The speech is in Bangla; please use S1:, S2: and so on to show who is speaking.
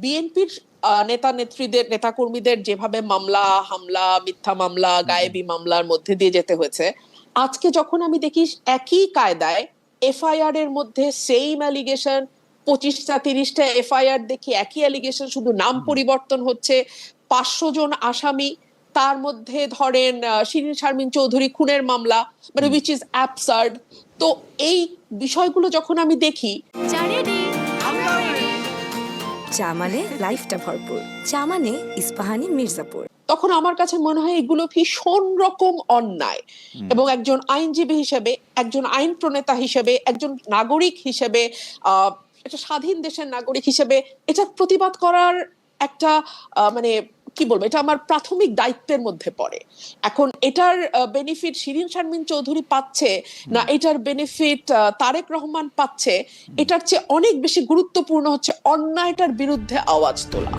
S1: বিএনপির নেতা নেত্রীদের নেতাকর্মীদের যেভাবে মামলা হামলা মিথ্যা মামলা গায়েবী মামলার মধ্যে দিয়ে যেতে হয়েছে, আজকে যখন আমি দেখি একই কায়দায় এফআইআর এর মধ্যে সেম অ্যালিগেশন 25টা 30টা এফআইআর দেখি একই অ্যালিগেশন, শুধু নাম পরিবর্তন হচ্ছে, 500 জন আসামি, তার মধ্যে ধরেন শিরিন শারমিন চৌধুরী খুনের মামলা, মানে উইচ ইজ অ্যাবসার্ড। তো এই বিষয়গুলো যখন আমি দেখি,
S2: চা মানে লাইফটা ভরপুর, চা মানে ইস্পাহানি মির্জাপুর,
S1: তখন আমার কাছে মনে হয় এগুলো ভীষণ রকম অন্যায়। এবং একজন আইনজীবী হিসেবে, একজন আইন প্রণেতা হিসেবে, একজন নাগরিক হিসেবে, একটা স্বাধীন দেশের নাগরিক হিসেবে এটা প্রতিবাদ করার একটা মানে কি বলবো, এটা আমার প্রাথমিক দায়িত্বের মধ্যে পড়ে। এখন এটার বেনিফিট শিরিন শারমিন চৌধুরী পাচ্ছে না এটার বেনিফিট তারেক রহমান পাচ্ছে, এটার চেয়ে অনেক বেশি গুরুত্বপূর্ণ হচ্ছে অন্যায়টার বিরুদ্ধে আওয়াজ তোলা।